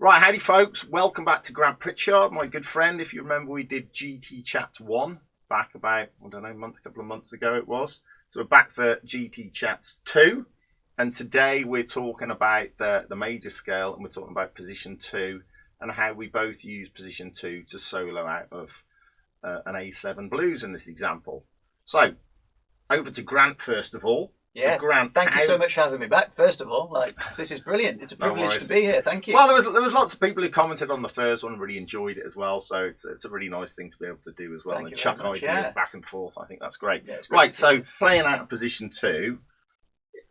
Right, howdy folks, welcome back to Grant Pritchard, my good friend. If you remember, we did GT Chats 1 back about, I don't know, a couple of months ago it was. So we're back for GT Chats 2, and today we're talking about the major scale, and we're talking about position 2 and how we both use position 2 to solo out of an A7 blues in this example. So, over to Grant first of all. Yeah, so Grant, thank you so much for having me back. First of all, this is brilliant. It's a privilege to be here. Thank you. Well, there was lots of people who commented on the first one, really enjoyed it as well. So it's a really nice thing to be able to do as well, and chuck ideas back and forth. I think that's great. Yeah, right, so playing out of position 2.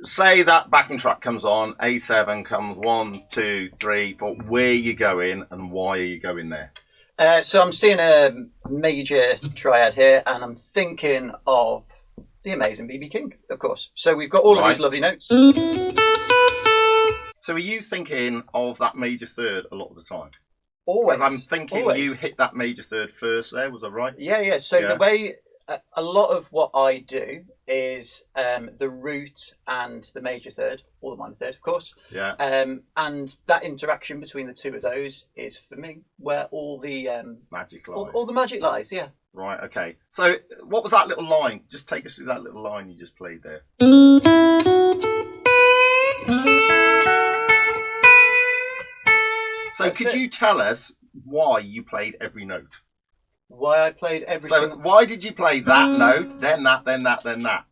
Say that backing track comes on, A7 comes 1, 2, 3, 4. Where are you going, and why are you going there? So I'm seeing a major triad here, and I'm thinking of the amazing B.B. King, of course. So we've got all of these lovely notes. So are you thinking of that major third a lot of the time? Always. Because I'm thinking you hit that major third first there, was I right? Yeah. So the way, a lot of what I do is the root and the major third, or the minor third, of course. Yeah. And that interaction between the two of those is, for me, where all the magic lies. All the magic lies, yeah. Right, okay. So what was that little line? Just take us through that little line you just played there. So could you tell us why you played every note? Why I played every single... So why did you play that note, then that, then that, then that?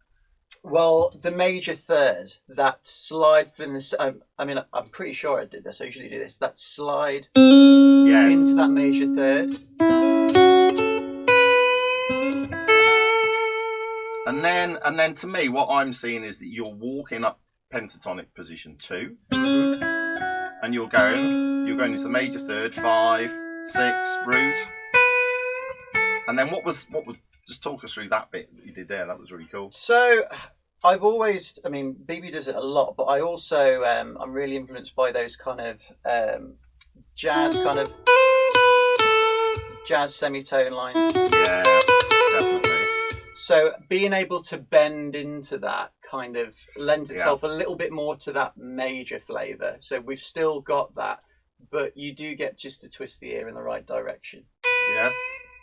Well, the major third, that slide from this... I mean, I'm pretty sure I did this. I usually do this. That slide into that major third. And then to me, what I'm seeing is that you're walking up pentatonic position 2, and you're going into the major third, 5, 6, root, and then what was just talk us through that bit that you did there. That was really cool. So I've always, I mean, BB does it a lot, but I also I'm really influenced by those kind of jazz semitone lines. Yeah, definitely. So being able to bend into that kind of lends itself a little bit more to that major flavour. So we've still got that, but you do get just to twist the ear in the right direction. Yes.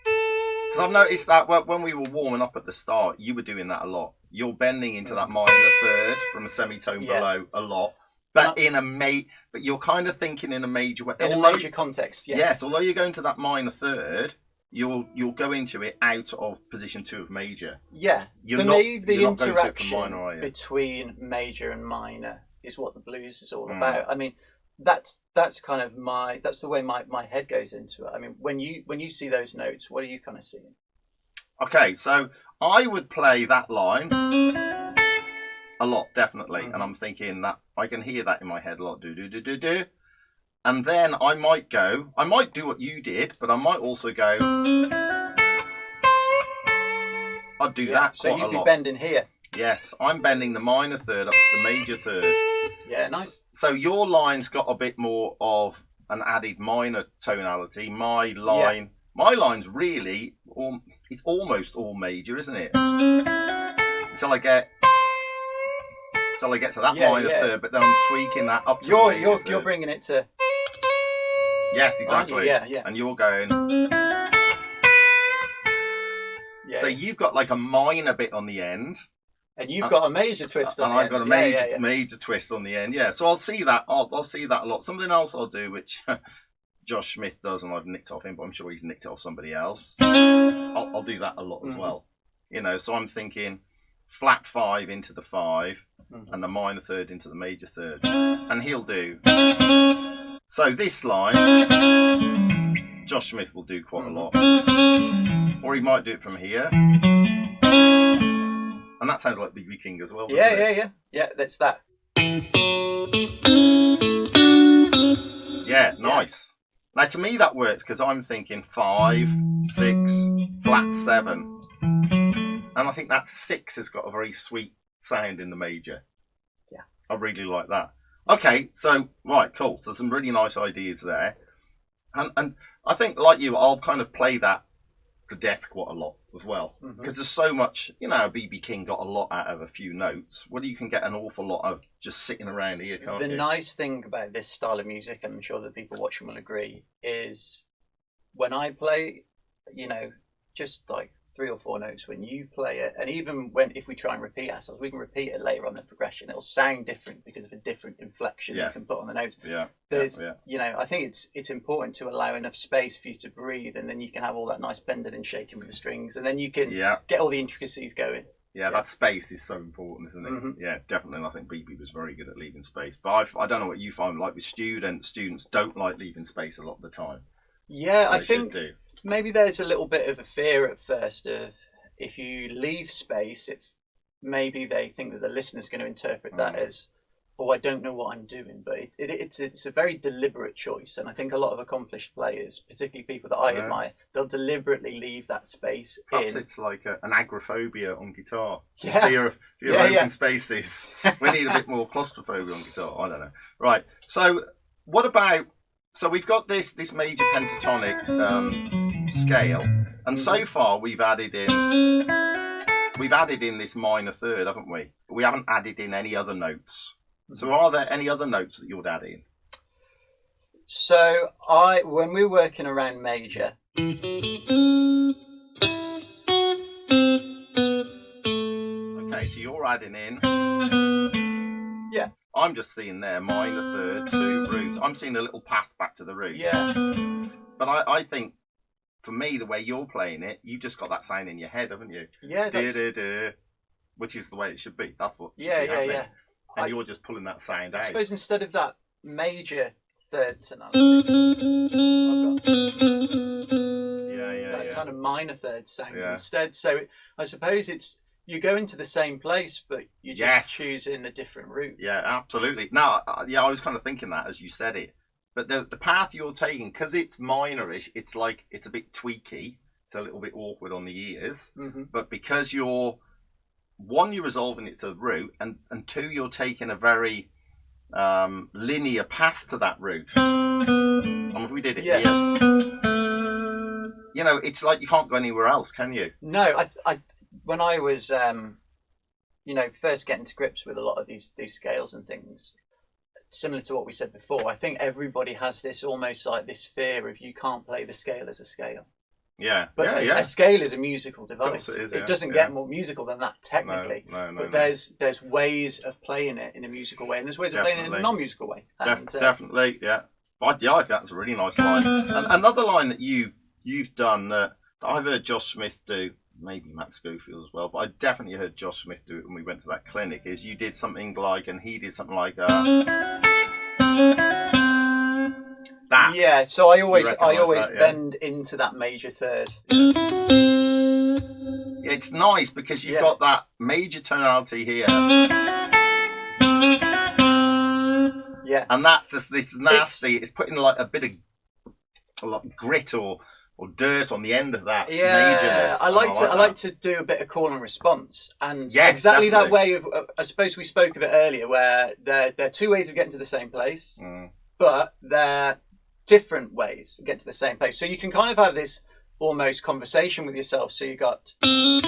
Because I've noticed that when we were warming up at the start, you were doing that a lot. You're bending into that minor third from a semitone below a lot, but but you're kind of thinking in a major way. In a major context, yeah. Yes, although you're going to that minor third, you'll go into it out of position 2 of major. Yeah. For me, the interaction between major and minor is what the blues is all about. I mean, that's kind of that's the way my head goes into it. I mean, when you see those notes, what are you kind of seeing? Okay, so I would play that line a lot, definitely, and I'm thinking that I can hear that in my head a lot. Do do do do do. And then I might do what you did, but I might also go, I'd do that quite a lot. So you'd be bending here. Yes, I'm bending the minor third up to the major third. Yeah, nice. So your line's got a bit more of an added minor tonality. My line's really, it's almost all major, isn't it? Until I get to that minor third, but then I'm tweaking that up to the major third. You're bringing it to... Yes, exactly. Yeah. And you're going... So you've got like a minor bit on the end. And you've got a major twist on the end. And I've got a major twist on the end, yeah. So I'll see that. I'll see that a lot. Something else I'll do, which Josh Smith does, and I've nicked off him, but I'm sure he's nicked it off somebody else. I'll do that a lot as well. You know, so I'm thinking flat 5 into the 5, and the minor third into the major third. And he'll do... So this line, Josh Smith will do quite a lot. Or he might do it from here. And that sounds like B.B. King as well, doesn't it? Yeah, that's that. Yeah, nice. Now to me that works because I'm thinking 5, 6, flat 7. And I think that 6 has got a very sweet sound in the major. Yeah. I really like that. Okay, so, right, cool. So some really nice ideas there. And I think, like you, I'll kind of play that to death quite a lot as well, because there's so much, you know, BB King got a lot out of a few notes. Well, you can get an awful lot of just sitting around here, can't you? The nice thing about this style of music, and I'm sure that people watching will agree, is when I play, you know, just like 3 or 4 notes when you play it, and even if we try and repeat ourselves, we can repeat it later on the progression. It'll sound different because of a different inflection you can put on the notes. You know, I think it's important to allow enough space for you to breathe, and then you can have all that nice bending and shaking with the strings, and then you can get all the intricacies going. That space is so important, isn't it? Yeah, definitely. And I think BB was very good at leaving space. But I don't know what you find, like with students don't like leaving space a lot of the time. Yeah, I think maybe there's a little bit of a fear at first of if you leave space, if maybe they think that the listener's going to interpret that as, oh, I don't know what I'm doing. But it's a very deliberate choice. And I think a lot of accomplished players, particularly people that I admire, they'll deliberately leave that space. Perhaps it's like an agoraphobia on guitar. Fear of open spaces. We need a bit more claustrophobia on guitar. I don't know. Right. So what about... So we've got this major pentatonic scale, and so far we've added in this minor third, haven't we? But we haven't added in any other notes. So are there any other notes that you would add in? So when we're working around major, okay, so you're adding in. Yeah. I'm just seeing there minor third, 2 root. I'm seeing a little path back to the root. Yeah. But I think, for me, the way you're playing it, you've just got that sound in your head, haven't you? Yeah. Which is the way it should be. That's what should be happening. And you're just pulling that sound out. I suppose instead of that major third tonality, I've got that kind of minor third sound instead. So I suppose you go into the same place, but you're just choosing a different route. Yeah, absolutely. Now, I was kind of thinking that as you said it. But the path you're taking, because it's minorish, it's like, it's a bit tweaky. It's a little bit awkward on the ears. But because you're resolving it to the root, and 2, you're taking a very linear path to that route. And if we did it here, you know, it's like you can't go anywhere else, can you? No, when I was, you know, first getting to grips with a lot of these scales and things, similar to what we said before, I think everybody has this almost like this fear of you can't play the scale as a scale. Yeah. But a scale is a musical device. It is, it doesn't get more musical than that technically. No, but there's ways of playing it in a musical way, and there's ways of playing it in a non-musical way. Definitely, yeah. But I think that's a really nice line. And another line that you've done that I've heard Josh Smith do, maybe Matt Schofield as well, but I definitely heard Josh Smith do it when we went to that clinic, is you did something like, and he did something like that. Yeah, so I always bend into that major third. It's nice because you've got that major tonality here. Yeah. And that's just this nasty, it's putting like a bit of grit or dirt on the end of that majorness. I like to do a bit of call and response, and exactly that way of. I suppose we spoke of it earlier, where there are 2 ways of getting to the same place, but they're different ways to get to the same place. So you can kind of have this almost conversation with yourself. So you got. I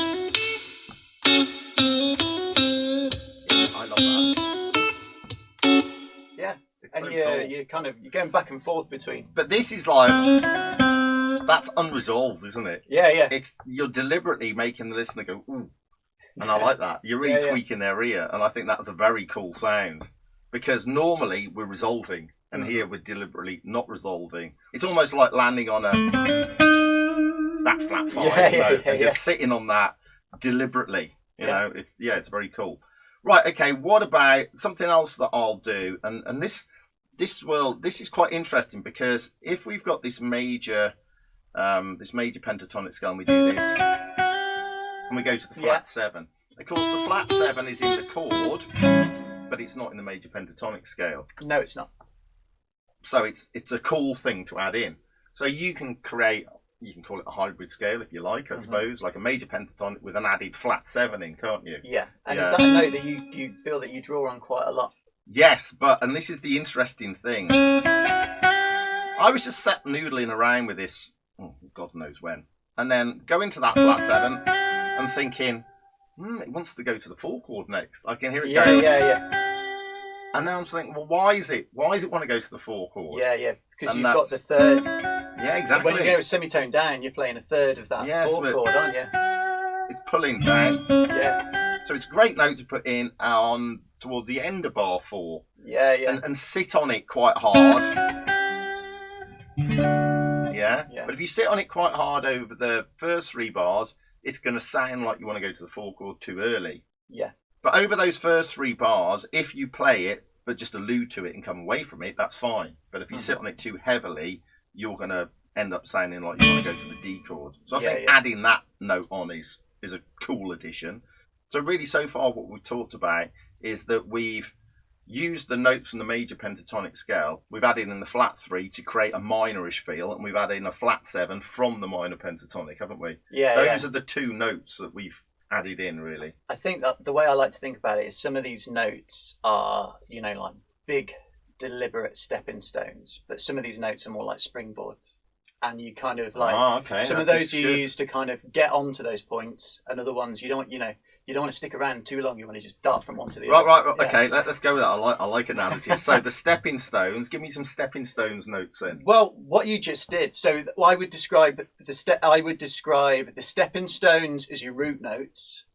love that. Yeah, it's and so you're cool. going back and forth between. But this is like. That's unresolved, isn't it? Yeah. You're deliberately making the listener go, ooh. And I like that. You're really tweaking their ear. And I think that's a very cool sound. Because normally we're resolving. And here we're deliberately not resolving. It's almost like landing on that flat 5 note. And just sitting on that deliberately. You know, it's very cool. Right, okay, what about something else that I'll do? And this is quite interesting, because if we've got this major pentatonic scale, and we do this, and we go to the flat 7. Of course, the flat 7 is in the chord, but it's not in the major pentatonic scale. No, it's not. So it's a cool thing to add in. So you can call it a hybrid scale if you like, I suppose, like a major pentatonic with an added flat 7 in, can't you? Yeah, and is that a note that you feel that you draw on quite a lot? Yes, and this is the interesting thing. I was just sat noodling around with this, God knows when. and then go into that flat 7 and thinking, it wants to go to the 4 chord next. I can hear it go. And now I'm thinking, well, why is it want to go to the 4 chord? Because you've got the third. Yeah, exactly. When you go semitone down, you're playing a third of that 4 chord, aren't you? It's pulling down. Yeah. So it's a great note to put in on towards the end of bar 4. Yeah. And sit on it quite hard. Yeah. But if you sit on it quite hard over the first 3 bars, it's going to sound like you want to go to the 4 chord too early. Yeah. But over those first 3 bars, if you play it, but just allude to it and come away from it, that's fine. But if you sit on it too heavily, you're going to end up sounding like you want to go to the D chord. So I think adding that note on is a cool addition. So really, so far, what we've talked about is that we've used the notes from the major pentatonic scale. We've added in the flat 3 to create a minorish feel, and we've added in a flat 7 from the minor pentatonic, haven't we? Those are the 2 notes that we've added in, really. I think that the way I like to think about it is some of these notes are, like big, deliberate stepping stones, but some of these notes are more like springboards. And you kind of like some of those you use to kind of get onto those points, and other ones you don't want to stick around too long. You want to just dart from one to the other. Right. Okay, let's go with that. I like analogies. So the stepping stones. Give me some stepping stones notes then. Well, what you just did. So I would describe the stepping stones as your root notes,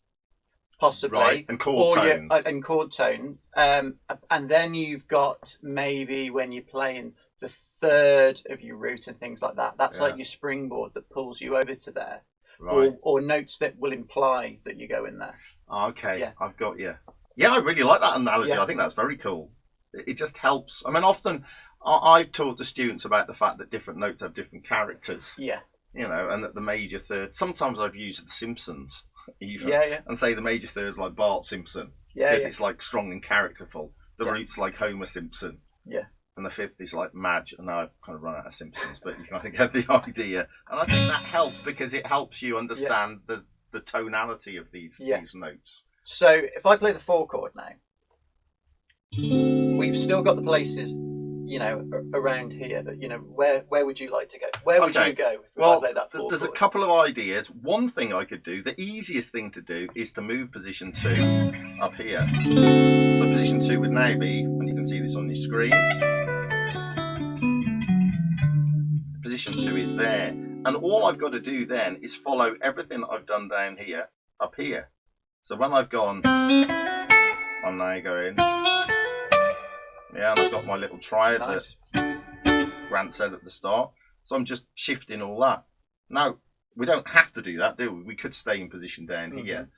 possibly, right, and chord tones, and chord tones. And then you've got maybe when you're playing the third of your root and things like that. That's like your springboard that pulls you over to there. Right. Or notes that will imply that you go in there. Okay, yeah. I've got you. Yeah, I really like that analogy. Yeah. I think that's very cool. It just helps. I mean, often I've taught the students about the fact that different notes have different characters. Yeah. And that the major third. Sometimes I've used The Simpsons even. And say the major third is like Bart Simpson. Because it's like strong and characterful. The root's like Homer Simpson. Yeah. And the 5th is like Madge, and now I've kind of run out of Simpsons, but you kind of get the idea. And I think that helps because it helps you understand the tonality of these notes. So if I play the 4 chord now, we've still got the places, around here. But where would you like to go? Where would you go if I play that 4 chord? There's a couple of ideas. One thing I could do, the easiest thing to do, is to move position 2 up here. So position 2 would now be, and you can see this on your screens. Position 2 is there, and all I've got to do then is follow everything I've done down here up here. So when I've gone, I'm now going, and I've got my little triad that Grant said at the start. So I'm just shifting all that. Now we don't have to do that, do we? We could stay in position down here,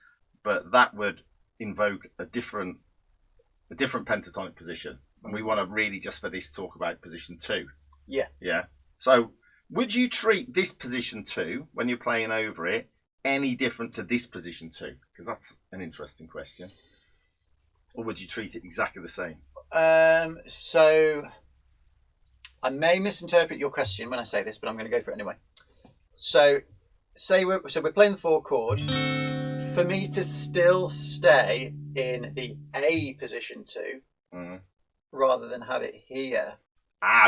but that would invoke a different pentatonic position, and we want to really just for this talk about position 2. Yeah. So would you treat this position 2 when you're playing over it any different to this position 2? Because that's an interesting question. Or would you treat it exactly the same? So I may misinterpret your question when I say this, but I'm going to go for it anyway. So we're playing the 4 chord. For me to still stay in the A position 2, rather than have it here.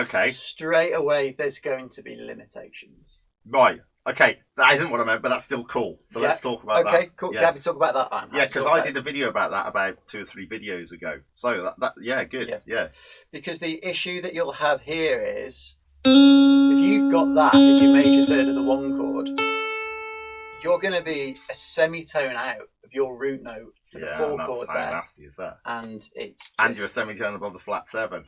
Okay. Straight away, there's going to be limitations. Right. Okay. That isn't what I meant, but that's still cool. So let's talk about that. Okay, cool. Yes. Happy to talk about that. Because I did a video about that about 2 or 3 videos ago. So good. Yeah. Because the issue that you'll have here is, if you've got that as your major third of the 1 chord, you're going to be a semitone out of your root note for the 4 chord there. How nasty is that? And it's and you're a semitone above the flat 7.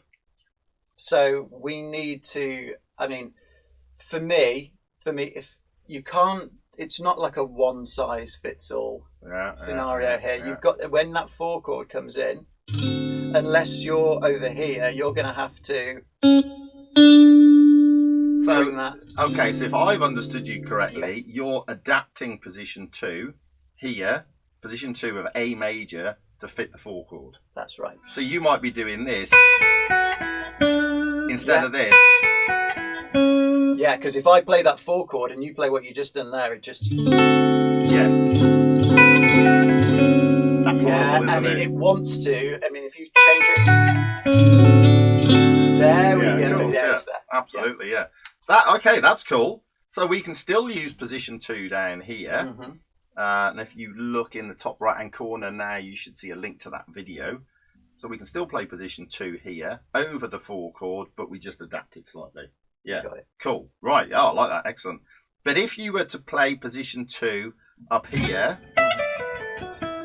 So we need to. I mean, for me, if you can't, it's not like a one size fits all scenario here. You've got, when that 4 chord comes in, unless you're over here, you're going to have to. So okay, so if I've understood you correctly, you're adapting position 2 here, position 2 of A major to fit the 4 chord. That's right. So you might be doing this instead of this. Yeah, because if I play that 4 chord and you play what you just done there, it just that's horrible, isn't it? It wants to. I mean, if you change it, there we go. Cool. Absolutely, That's cool. So we can still use position 2 down here. Mm-hmm. And if you look in the top right hand corner now, you should see a link to that video. So we can still play position 2 here over the 4 chord, but we just adapt it slightly. Yeah, Got it. Cool. Right, I like that. Excellent. But if you were to play position 2 up here,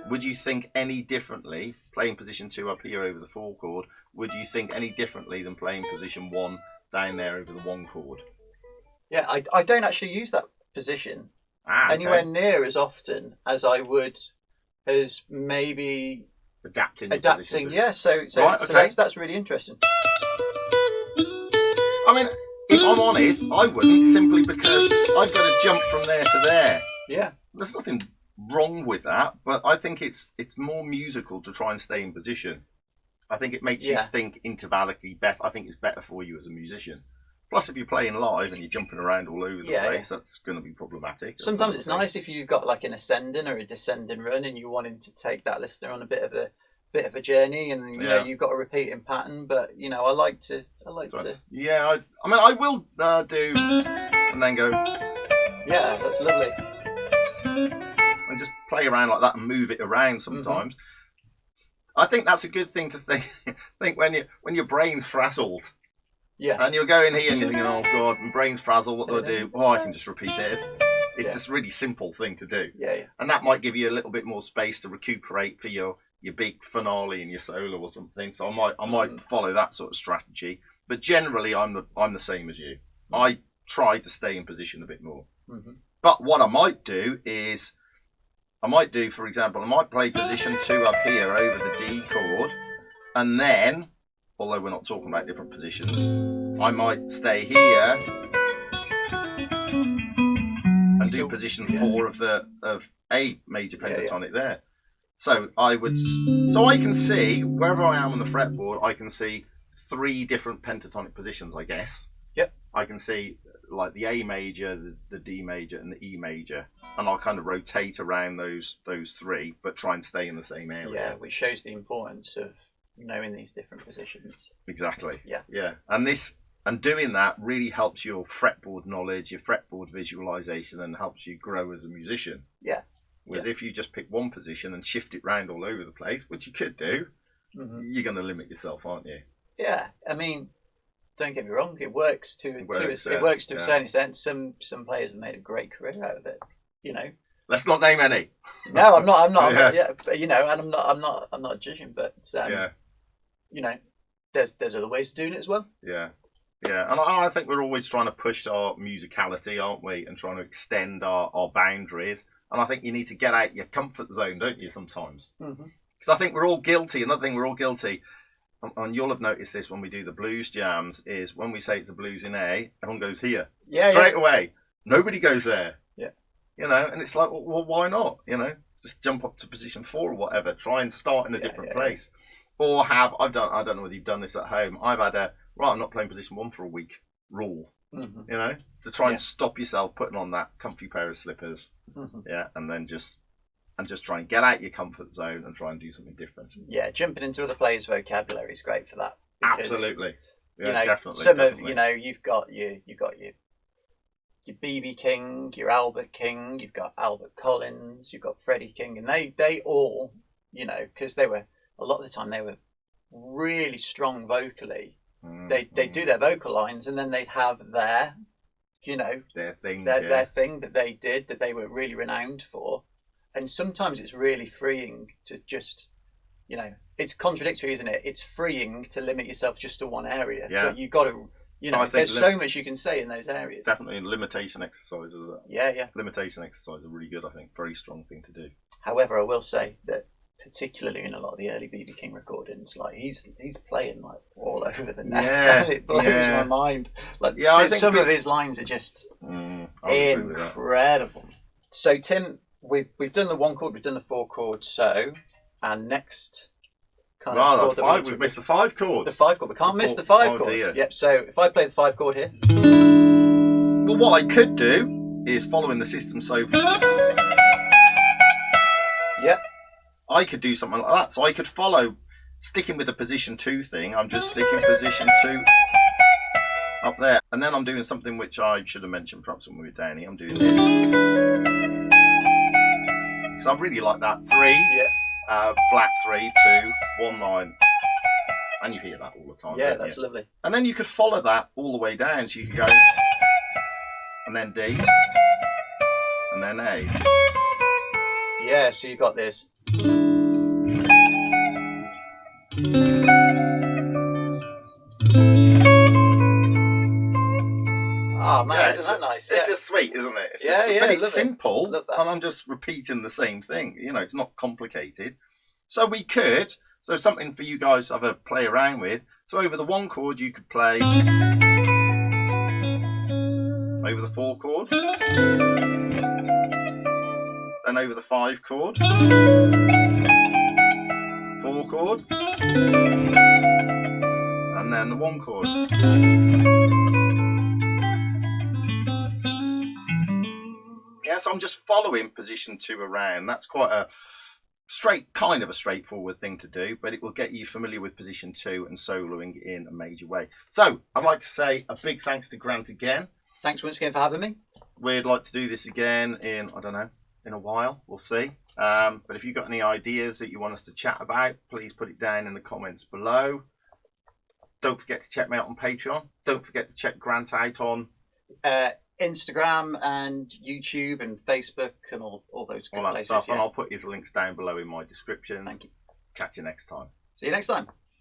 would you think any differently, playing position 2 up here over the 4 chord, would you think any differently than playing position 1 down there over the 1 chord? Yeah, I don't actually use that position anywhere near as often as I would as maybe adapting. Yeah, so that's really interesting. I mean, if I'm honest, I wouldn't, simply because I've got to jump from there to there. Yeah. There's nothing wrong with that, but I think it's more musical to try and stay in position. I think it makes you think intervallically better. I think it's better for you as a musician. Plus, if you're playing live and you're jumping around all over the place, that's going to be problematic. Sometimes it's nice if you've got like an ascending or a descending run and you're wanting to take that listener on a bit of a journey, and you know you've got a repeating pattern. But I like to. Yeah, I mean, I will do and then go. Yeah, that's lovely. And just play around like that and move it around sometimes. Mm-hmm. I think that's a good thing to think when your brain's frazzled. Yeah. And you're going here and you're thinking, oh God, my brain's frazzled, what do I do? Oh, I can just repeat it. It's just a really simple thing to do. Yeah. And that might give you a little bit more space to recuperate for your big finale in your solo or something. So I might follow that sort of strategy. But generally I'm the same as you. I try to stay in position a bit more. Mm-hmm. But what I might do is, for example, I might play position 2 up here over the D chord, and then, although we're not talking about different positions, I might stay here and do position 4 of A major pentatonic there. So I can see wherever I am on the fretboard, I can see 3 different pentatonic positions, I guess. Yep. I can see like the A major, the D major, and the E major, and I'll kind of rotate around those 3, but try and stay in the same area. Yeah, which shows the importance of knowing these different positions. Exactly. Yeah. And doing that really helps your fretboard knowledge, your fretboard visualization, and helps you grow as a musician. Yeah. Whereas if you just pick one position and shift it round all over the place, which you could do, you're going to limit yourself, aren't you? Yeah. I mean, don't get me wrong, it works to a certain extent. Some players have made a great career out of it. Let's not name any. No, I'm not. And I'm not judging, but there's other ways of doing it as well. Yeah. And I think we're always trying to push our musicality, aren't we? And trying to extend our boundaries. And I think you need to get out your comfort zone, don't you, sometimes? Because I think we're all guilty. Another thing we're all guilty, and you'll have noticed this when we do the blues jams, is when we say it's a blues in A, everyone goes here. Straight away. Nobody goes there. Yeah. And it's like, well, why not? Just jump up to position 4 or whatever. Try and start in a different place. Or I don't know whether you've done this at home. I've had I'm not playing position 1 for a week rule. To try and stop yourself putting on that comfy pair of slippers. And then just try and get out your comfort zone and try and do something different. Yeah, jumping into other players' vocabulary is great for that. Because, absolutely. Yeah, definitely. You've got your BB King, your Albert King, you've got Albert Collins, you've got Freddie King, and they all, because they were, a lot of the time they were really strong vocally. They do their vocal lines, and then they'd have their thing that they did, that they were really renowned for. And sometimes it's really freeing to just, it's contradictory, isn't it? It's freeing to limit yourself just to one area. Yeah. But you've got to, there's so much you can say in those areas. Definitely limitation exercises. Yeah. Limitation exercises are really good, I think. Very strong thing to do. However, I will say that particularly in a lot of the early BB King recordings, like he's playing like all over the net. Yeah, it blows my mind. Like some of his lines are just incredible. So Tim, we've done the 1 chord, we've done the 4 chord. So our next kind of chord we've missed the 5 chord. The 5 chord. We can't miss the 5 chord. Dear. Yep. So if I play the 5 chord here. Well, what I could do is following the system so far. Yep. I could do something like that. So I could follow, sticking with the position 2 thing. I'm just sticking position 2. up there. And then I'm doing something which I should have mentioned perhaps when we were down here. I'm doing this. Because I really like that 3, flat 3, 2, 1 line. And you hear that all the time. Yeah, that's lovely. And then you could follow that all the way down. So you could go, and then D, and then A. Yeah, so you've got this. Oh man, isn't that nice? It's just sweet, isn't it? It's just, but it's simple, and I'm just repeating the same thing. You know, it's not complicated. So we could, so something for you guys to have a play around with. So over the 1 chord, you could play over the 4 chord, then over the 5 chord, 4 chord, and then the 1 chord. Yeah, so I'm just following position 2 around. That's quite a kind of a straightforward thing to do, but it will get you familiar with position 2 and soloing in a major way. So I'd like to say a big thanks to Grant again. Thanks once again for having me. We'd like to do this again in, I don't know, in a while. We'll see. But if you've got any ideas that you want us to chat about, please put it down in the comments below. Don't forget to check me out on Patreon. Don't forget to check Grant out on Instagram and YouTube and Facebook and all those good places. Stuff. Yeah. And I'll put his links down below in my descriptions. Thank you. Catch you next time. See you next time.